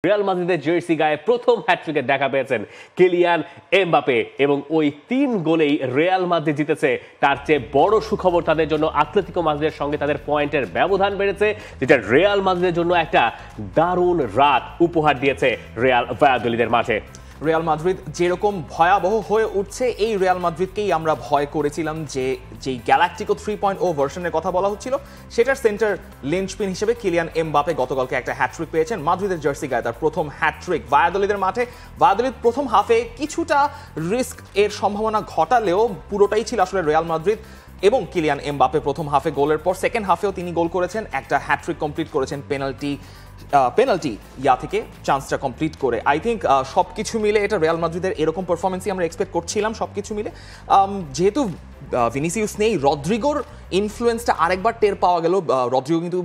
Real মাদ্রিদের jersey গায়ে প্রথম হ্যাটট্রিকে দেখা পেয়েছেন কিলিয়ান এমবাপে এবং ওই 3 গোলেই রিয়াল মাদ্রিদ জিতেছে। তার চেয়ে বড় সুখবর তাদের জন্য আতলেতিকো মাদ্রিদের সঙ্গে তাদের পয়েন্টের ব্যবধান বেড়েছে, যেটা রিয়াল মাদ্রিদের জন্য একটা দারুণ রাত উপহার দিয়েছে রিয়াল ভায়াদোলিদের মাঠে। রিয়াল মাদ্রিদ যেরকম ভয়াবহ হয়ে উঠছে, এই রিয়াল মাদ্রিদকেই আমরা ভয় করেছিলাম যে যেই গ্যালাকটিকো 3.0 ভার্সনের কথা বলা হচ্ছিল সেটার সেন্টার লিঞ্চপিন হিসেবে কিলিয়ান এমবাপে গতকালকে একটা হ্যাটট্রিক পেয়েছেন মাদ্রিদের জার্সি গায়ে, তার প্রথম হ্যাটট্রিক ভায়াদোলিদের মাঠে। ভায়াদোলিদ প্রথম হাফে কিছুটা রিস্ক এর সম্ভাবনা ঘটালেও পুরোটাই ছিল আসলে রিয়াল মাদ্রিদ এবং কিলিয়ান এমবাপে প্রথম হাফে গোলের পর সেকেন্ড হাফেও তিনি গোল করেছেন, একটা হ্যাটট্রিক কমপ্লিট করেছেন পেনাল্টি থেকে চান্সটা কমপ্লিট করে। আই থিঙ্ক সবকিছু মিলে এটা রিয়াল মাদ্রিদের এরকম পারফরমেন্সই আমরা এক্সপেক্ট করছিলাম সবকিছু মিলে। যেহেতু ভিনিসিয়াস নেই, রদ্রিগোর ইনফ্লুয়েন্সটা আরেকবার টের পাওয়া গেল। রদ্রিগো কিন্তু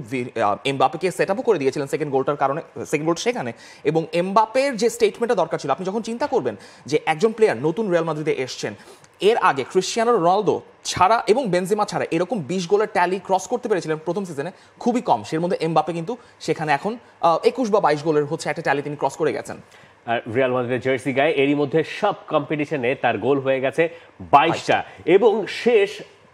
এমবাপেকে সেট আপও করে দিয়েছিলেন সেকেন্ড গোলটার কারণে, সেকেন্ড গোল সেখানে। এবং এমবাপের যে স্টেটমেন্টটা দরকার ছিল, আপনি যখন চিন্তা করবেন যে একজন প্লেয়ার নতুন রিয়াল মাদ্রিদে এসছেন, এর আগে ক্রিশ্চিয়ানো রোনালদো ছাড়া এবং বেনজেমা ছাড়া এরকম 20 গোলের ট্যালি ক্রস করতে পেরেছিলেন প্রথম সিজনে, খুবই কম। সের মধ্যে এমবাপে কিন্তু সেখানে এখন 21 বা 22 গোলের হচ্ছে একটা ট্যালি তিনি ক্রস করে গেছেন। রিয়াল মাদ্রিদের জার্সি গায়ে এরই মধ্যে সব কম্পিটিশনে তার গোল হয়ে গেছে 22টা এবং শেষ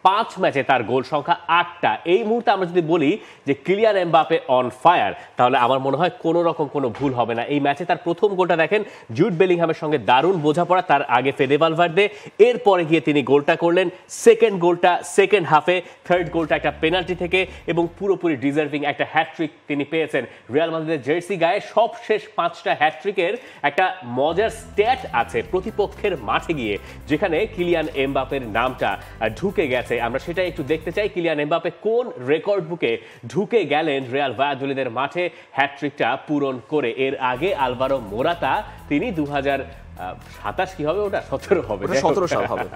5 ম্যাচে তার গোল সংখ্যা 8টা। এই মুহূর্তে আমরা যদি বলি যে কিলিয়ান এমবাপে অন ফায়ার, তাহলে আমার মনে হয় কোনো রকম কোনো ভুল হবে না। এই ম্যাচে তার প্রথম গোলটা দেখেন জুড বেলিংহামের সঙ্গে দারুণ বোঝাপড়া, তার আগে ফেদে ভালভার্দে, এরপরে গিয়ে তিনি গোলটা করলেন। সেকেন্ড গোলটা সেকেন্ড হাফে, থার্ড গোলটা একটা পেনাল্টি থেকে এবং পুরোপুরি ডিজার্ভিং একটা হ্যাটট্রিক তিনি পেয়েছেন। রিয়াল মাদ্রিদের জার্সি গায়ে সব শেষ 5টা হ্যাটট্রিকের একটা মজার স্ট্যাট আছে প্রতিপক্ষের মাঠে গিয়ে, যেখানে কিলিয়ান এমবাপের নামটা ঢুকে গেছে। আমরা সেটা একটু দেখতে চাই, কিলিয়ান এমবাপে কোন রেকর্ড বুকে ঢুকে গেলেন রিয়াল ভায়াদোলিদের মাঠে হ্যাটট্রিকটা পূরণ করে। এর আগে আলভারো মোরাতা, তিনি 2027 কি হবে, ওটা 17 হবে, 17 সাল হবে।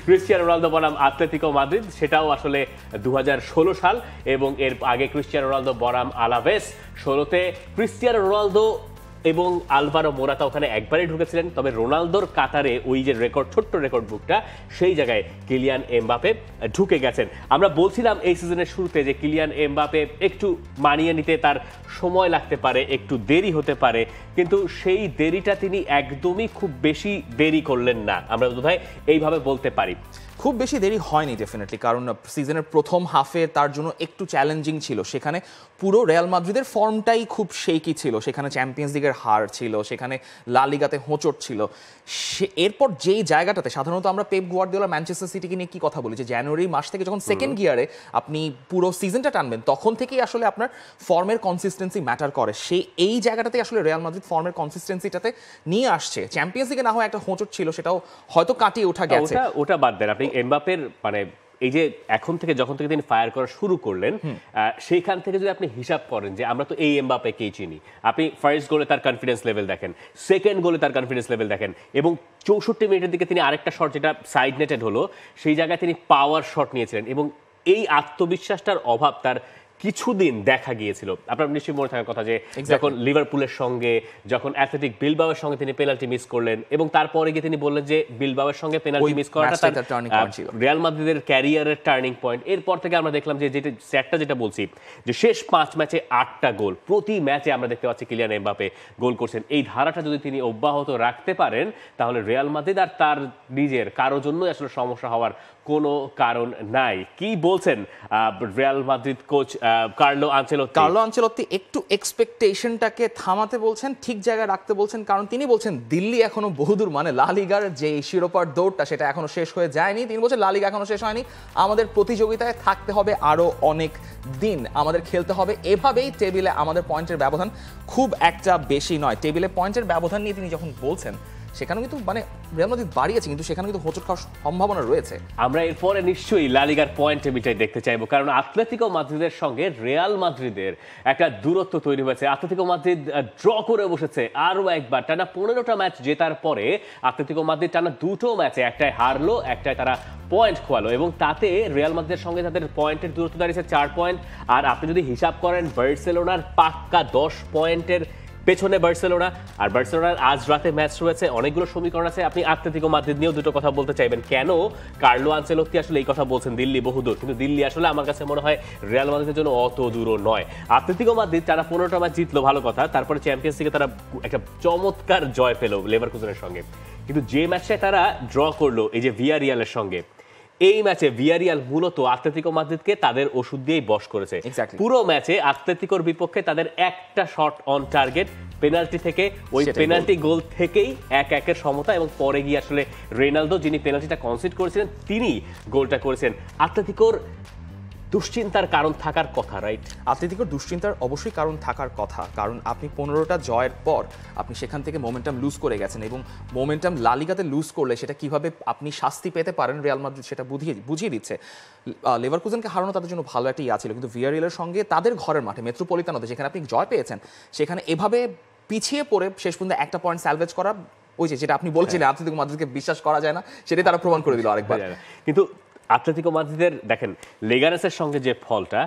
ক্রিশ্চিয়ানো রোনালদো বনাম আতলেতিকো মাদ্রিদ, সেটাও আসলে 2016 সাল। এবং এর আগে ক্রিশ্চিয়ানো রোনালদো বনাম আলাভেস 16তে ক্রিশ্চিয়ানো রোনালদো এবং আলভারো মোরাতা ওখানে একবারই ঢুকেছিলেন। তবে রোনালদোর কাতারে ওই যে রেকর্ড, ছোট্ট রেকর্ড বুকটা, সেই জায়গায় কিলিয়ান এমবাপে ঢুকে গেছেন। আমরা বলছিলাম এই সিজনের শুরুতে যে কিলিয়ান এমবাপে একটু মানিয়ে নিতে তার সময় লাগতে পারে, একটু দেরি হতে পারে, কিন্তু সেই দেরিটা তিনি একদমই খুব বেশি দেরি করলেন না, আমরা বোধহয় এইভাবে বলতে পারি। খুব বেশি দেরি হয়নি ডেফিনেটলি, কারণ সিজনের প্রথম হাফে তার জন্য একটু চ্যালেঞ্জিং ছিল। সেখানে পুরো রিয়াল মাদ্রিদের ফর্মটাই খুব শেকি ছিল, সেখানে চ্যাম্পিয়ন্স লিগের হার ছিল, সেখানে লা লিগাতে হোঁচট ছিল। এরপর যেই জায়গাটাতে সাধারণত আমরা পেপ গুয়ার্দিওলা ম্যানচেস্টার সিটিকে নিয়ে কি কথা বলি, যে জানুয়ারি মাস থেকে যখন সেকেন্ড গিয়ারে আপনি পুরো সিজনটা টানবেন, তখন থেকেই আসলে আপনার ফর্মের কনসিস্টেন্সি ম্যাটার করে। এই জায়গাটাতে আসলে রিয়াল মাদ্রিদ ফর্মের কনসিস্টেন্সিটাতে নিয়ে আসছে। চ্যাম্পিয়ন্স লিগে না হয় একটা হোঁচট ছিল, সেটাও হয়তো কাটিয়ে ওঠা গেছে। ওটা বাদ দেন আপনি, এমবাপের মানে এই যে এখন থেকে যখন থেকে তিনি ফায়ার করা শুরু করলেন, সেইখান থেকে যদি আপনি হিসাব করেন যে আমরা তো এই এমবাপেকেই চিনি, আপনি ফার্স্ট গোলে তার কনফিডেন্স লেভেল দেখেন, সেকেন্ড গোলে তার কনফিডেন্স লেভেল দেখেন, এবং 64 মিনিটের দিকে তিনি আরেকটা শট যেটা সাইড নেটেড হলো, সেই জায়গায় তিনি পাওয়ার শট নিয়েছিলেন। এবং এই আত্মবিশ্বাসটার অভাব তার কিছুদিন দেখা গিয়েছিল। আপনার নিশ্চয়ই মনে থাকার কথা যে যখন লিভারপুলের সঙ্গে, যখন অ্যাথলেটিক বিলবাওয়ের সঙ্গে তিনি পেনাল্টি মিস করলেন, এবং তারপরে গিয়ে তিনি বললেন যে বিলবাওয়ের সঙ্গে পেনাল্টি মিস করাটা তার রিয়াল মাদ্রিদের ক্যারিয়ারের টার্নিং পয়েন্ট। এরপর থেকে আমরা দেখলাম যে যেটা বলছি যে শেষ 5 ম্যাচে 8টা গোল, প্রতি ম্যাচে আমরা দেখতে পাচ্ছি কিলিয়ান এমবাপে গোল করছেন। এই ধারাটা যদি তিনি অব্যাহত রাখতে পারেন, তাহলে রিয়াল মাদ্রিদ আর তার নিজের কারোর জন্যই আসলে সমস্যা হওয়ার কোনো কারণ নাই। কি বলছেন Real Madrid coach Carlo Ancelotti? একটু এক্সপেকটেশনটাকে থামাতে বলছেন, ঠিক জায়গায় রাখতে বলছেন, কারণ তিনি বলছেন দিল্লি এখনো বহুদূর, মানে লা লিগার যে শিরোপার দৌড়টা সেটা এখনো শেষ হয়ে যায়নি। তিনি বলছেন লা লিগা এখনো শেষ হয়নি, আমাদের প্রতিযোগিতায় থাকতে হবে আরো অনেক দিন, আমাদের খেলতে হবে এভাবেই। টেবিলে আমাদের পয়েন্টের ব্যবধান খুব একটা বেশি নয়। টেবিলে পয়েন্টের ব্যবধান নিয়ে তিনি যখন বলছেন, সেখানে কিন্তু মানে রিয়াল মাদ্রিদ বাড়িয়েছে, কিন্তু সেখানে কিন্তু হোঁচট খাওয়ার সম্ভাবনা রয়েছে। আমরা এরপরে নিশ্চয়ই লা লিগার পয়েন্ট টেবিলটাই দেখতে চাইবো, কারণ আতলেতিকো মাদ্রিদের সঙ্গে রিয়াল মাদ্রিদের একটা দূরত্ব তৈরি হয়েছে। আতলেতিকো মাদ্রিদ ড্র করে বসেছে আরও একবার, টানা 15টা ম্যাচ জেতার পরে আতলেতিকো মাদ্রিদ টানা 2টো ম্যাচে, একটায় হারলো, একটায় তারা পয়েন্ট খোয়ালো, এবং তাতে রিয়াল মাদ্রিদের সঙ্গে তাদের পয়েন্টের দূরত্ব দাঁড়িয়েছে 4 পয়েন্ট। আর আপনি যদি হিসাব করেন বার্সেলোনার পাক্কা 10 পয়েন্টের পেছনে বার্সেলোনা, আর বার্সেলোনার আজ রাতে ম্যাচ রয়েছে, অনেকগুলো সমীকরণ আছে। আপনি আতলেতিকো মাদ্রিদ নিয়েও দুটো কথা বলতে চাইবেন, কেন কার্লো আনচেলত্তি আসলে এই কথা বলছেন দিল্লি বহুদূর, কিন্তু দিল্লি আসলে আমার কাছে মনে হয় রিয়াল মাদ্রিদের জন্য অত দূরও নয়। আতলেতিকো মাদ্রিদ তারা 15টা ম্যাচ জিতলো, ভালো কথা, তারপরে চ্যাম্পিয়ন্স লিগে তারা একটা চমৎকার জয় পেল লেভারকুজেনের সঙ্গে, কিন্তু যে ম্যাচে তারা ড্র করলো এই যে ভিয়ারিয়ালের সঙ্গে, এই ম্যাচে ভিয়ারিয়াল মূলত আতলেতিকো মাদ্রিদকে তাদের ওষুধ দিয়েই বশ করেছে। পুরো ম্যাচে আতলেতিকোর বিপক্ষে তাদের একটা শট অন টার্গেট, পেনাল্টি থেকে, ওই পেনাল্টি গোল থেকেই 1-1 সমতা, এবং পরে গিয়ে আসলে রেনালদো যিনি পেনাল্টিটা কনসিড করেছিলেন তিনি গোলটা করেছেন। আতলেতিকোর দুশ্চিন্তার কারণ থাকার কথা, রাইট? আতলেতিকোর দুশ্চিন্তার অবশ্যই কারণ থাকার কথা, কারণ আপনি 15টা জয়ের পর আপনি সেখান থেকে মোমেন্টাম লুজ করে গেছেন, এবং মোমেন্টাম লা লিগাতে লুজ করলে সেটা কিভাবে আপনি শাস্তি পেতে পারেন রিয়াল মাদ্রিদ সেটা বুঝিয়ে দিচ্ছে। লেভারকুজেনকে হারানো তাদের জন্য ভালো একটা ছিল, কিন্তু ভিয়ারিয়ালের সঙ্গে তাদের ঘরের মাঠে মেট্রোপলিতানোতে যেখানে আপনি জয় পেয়েছেন, সেখানে এভাবে পিছিয়ে পড়ে শেষ পর্যন্ত একটা পয়েন্ট স্যালভেজ করা, ওই যেটা আপনি বলছিলেন আতলেতিকো মাদ্রিদকে বিশ্বাস করা যায় না, সেটাই তারা প্রমাণ করে দিল আরেকবার। কিন্তু আতলেতিকো মাদ্রিদের দেখেন লেগানেসের সঙ্গে যে ফলটা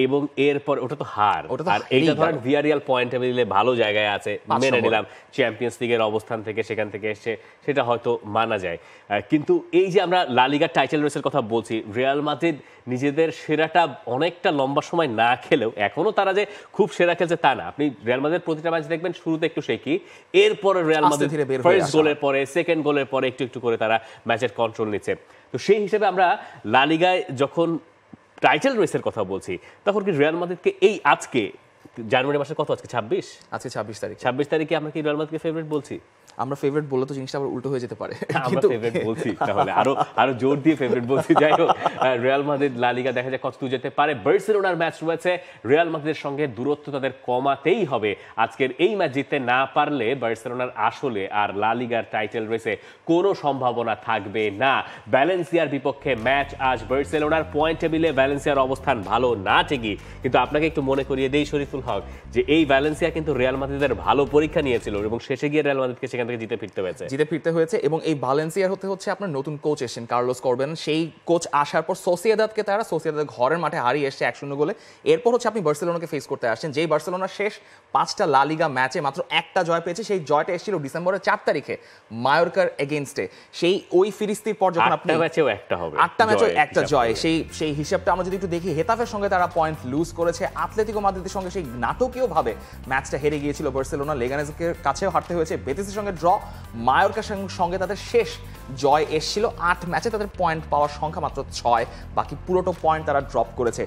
এবং এরপর ওটা তো হার, আর এইটা ধরেন ভিয়ারিয়াল পয়েন্ট টেবিলে ভালো জায়গায় আছে, মেনে নিলাম, চ্যাম্পিয়ন্স লিগের অবস্থান থেকে সেখান থেকে এসে সেটা হয়তো মানা যায়, কিন্তু এই যে আমরা লা লিগার টাইটেল রেসের কথা বলছি, রিয়াল মাদ্রিদ নিজেদের সেরাটা অনেকটা লম্বা সময় না খেলেও এখনো তারা যে খুব সেরা খেলছে তা না। আপনি রিয়াল মাদ্রিদের প্রতিটা ম্যাচ দেখবেন শুরুতে একটু শেকি, এরপরে রিয়াল মাদ্রিদ ফার্স্ট গোলের পরে সেকেন্ড গোলের পরে একটু একটু করে তারা ম্যাচের কন্ট্রোল নিচ্ছে। তো সেই হিসেবে আমরা লা লিগায় যখন টাইটেল রেসের কথা বলছি, তখন কি রিয়াল মাদ্রিদকে এই আজকে জানুয়ারি মাসের কত, আজকে 26, আজকে 26 তারিখে আমরা কি রিয়াল মাদ্রিদকে ফেভারিট বলছি? আমরা ফেভারিট বললে তো জিনিসটা আবার উল্টো হয়ে যেতে পারে, আমরা ফেভারিট বলছি, তাহলে আরো জোর দিয়ে ফেভারিট বলছি। যাই হোক, রিয়াল মাদ্রিদ লা লিগা দেখা যায় কত দূর যেতে পারে। বার্সেলোনার ম্যাচ রয়েছে, রিয়াল মাদ্রিদের সঙ্গে দূরত্ব তাদের কমাতেই হবে। আজকের এই ম্যাচ জিততে না পারলে বার্সেলোনার আসলে আর লা লিগার টাইটেল রেসে কোনো সম্ভাবনা থাকবে না। ভ্যালেন্সিয়ার বিপক্ষে ম্যাচ আজ বার্সেলোনার, পয়েন্ট টেবিলে ভ্যালেন্সিয়ার অবস্থান ভালো না ঠিকই, কিন্তু আপনাকে একটু মনে করিয়ে দেই শরীফুল হক, যে এই ভ্যালেন্সিয়া কিন্তু রিয়াল মাদ্রিদের ভালো পরীক্ষা নিয়েছিল এবং শেষে গিয়ে রিয়াল মাদ্রিদকে সেখান থেকে জিতে ফিরতে হয়েছে। এবং এই ভ্যালেন্সিয়ার হচ্ছে আপনার নতুন কোচ এসেছেন কার্লোস করবেন, সেই কোচ আসার পর সোসিয়েদাদকে তারা সোসিয়েদাদের ঘরের মাঠে হারিয়ে এসেছে 1-0 গোলে। এরপর হচ্ছে আপনি বার্সেলোনাকে ফেস করতে আসছেন, যেই বার্সেলোনা শেষ 5টা লা লিগা ম্যাচে মাত্র একটা জয় পেয়েছে, সেই জয়টা এসেছিল ডিসেম্বরের 4 তারিখে মায়োরকার এগেইনস্টে। সেই ওই ফিরিস্তির পর যখন আপনি 8টা ম্যাচেও একটা হবে, 8টা ম্যাচেও একটা জয়, সেই হিসাবটা আমরা যদি একটু দেখি, হেতাফের সঙ্গে তারা পয়েন্ট লুজ করেছে, আতলেতিকো মাদ্রিদের সঙ্গে সেই নাটকীয় ভাবে ম্যাচটা হেরে গিয়েছিল বার্সেলোনা, লেগানেসের কাছেও হারতে হয়েছে, বেতিসের সঙ্গে ড্র, মায়োরকার সঙ্গে তাদের শেষ জয় এসেছিল 8 ম্যাচে, তাদের পয়েন্ট পাওয়ার সংখ্যা মাত্র 6, বাকি পুরোটা পয়েন্ট তারা ড্রপ করেছে।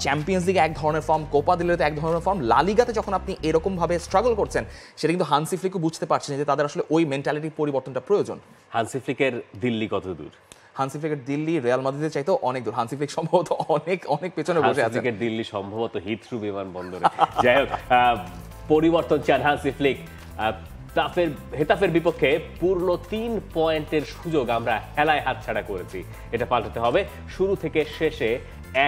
চ্যাম্পিয়ন্স লিগে এক ধরনের ফর্ম, কোপা দেল রেতে এক ধরনের ফর্ম, লা লিগাতে যখন আপনি এরকম ভাবে স্ট্রাগল করছেন, সেটা কিন্তু হান্সি ফ্লিকও বুঝতে পারছেন যে তাদের আসলে ওই মেন্টালিটি পরিবর্তনটা প্রয়োজন। হান্সি ফ্লিকের দিল্লি কত দূর? হান্সি ফ্লিকের দিল্লি রিয়াল মাদ্রিদের চাইতেও অনেক দূর। হান্সি ফ্লিক সম্ভবত অনেক পেছনে বসে আছে। দিল্লি সম্ভবত হিথ্রু বিমানবন্দরে। যাই হোক, পরিবর্তন চান হান্সি ফ্লিক। হেতাফের বিপক্ষে পূর্ণ 3 পয়েন্টের সুযোগ আমরা হেলায় হাতছাড়া করেছি, এটা পাল্টাতে হবে। শুরু থেকে শেষে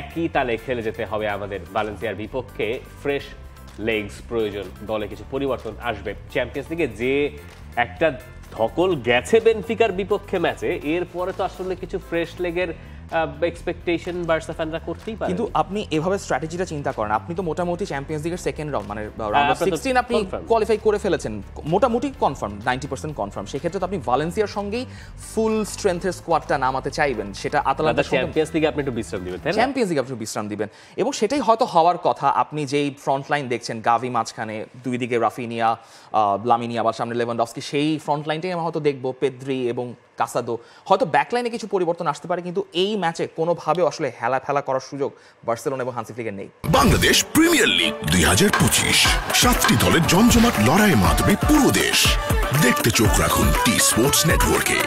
একই তালে খেলে যেতে হবে আমাদের। ভ্যালেন্সিয়ার বিপক্ষে ফ্রেশ লেগস প্রয়োজন, দলে কিছু পরিবর্তন আসবে। চ্যাম্পিয়ন্স লিগে যে একটা ধকল গেছে বেনফিকার বিপক্ষে ম্যাচে, এরপরে তো আসলে কিছু ফ্রেশ লেগের এক্সপেকটেশন বার্সা ফ্যানরা করতেই পারে। কিন্তু আপনি এভাবে স্ট্র্যাটেজিটা চিন্তা করেন, আপনি তো মোটামুটি চ্যাম্পিয়ন্স লিগের সেকেন্ড রাউন্ড মানে রাউন্ড অফ 16 আপনি কোয়ালিফাই করে ফেলেছেন, মোটামুটি কনফার্ম, 90% কনফার্ম। সেক্ষেত্রে তো আপনি ভ্যালেন্সিয়ার সঙ্গেই ফুল স্ট্রেংথের স্কোয়াডটা নামাতে চাইবেন, সেটা আতালান্তার সঙ্গে চ্যাম্পিয়ন্স লিগে আপনি একটু বিশ্রাম দিবেন, তাই না? চ্যাম্পিয়ন্স লিগে আপনি বিশ্রাম দিবেন, এবং সেটাই হয়তো হওয়ার কথা। আপনি যেই ফ্রন্ট লাইন দেখছেন, গাভি মাঝখানে, দুই দিকে রাফিনিয়া, লামিনি, আবার সামনে লেভানডস্কি, সেই ফ্রন্ট লাইনটাই আমরা হয়তো দেখবো, পেদ্রি এবং কাসাদো। হয়তো ব্যাকলাইনে কিছু পরিবর্তন আসতে পারে, কিন্তু এই ম্যাচে কোনোভাবে আসলে হেলা করার সুযোগ বার্সেলোনা এবং হান্সি ফ্লিকের নেই। বাংলাদেশ প্রিমিয়ার লিগ 2025, 7টি দলের জমজমাট লড়াইয়ের মাধ্যমে পুরো দেশ দেখতে চোখ রাখুন টি স্পোর্টস নেটওয়ার্কে।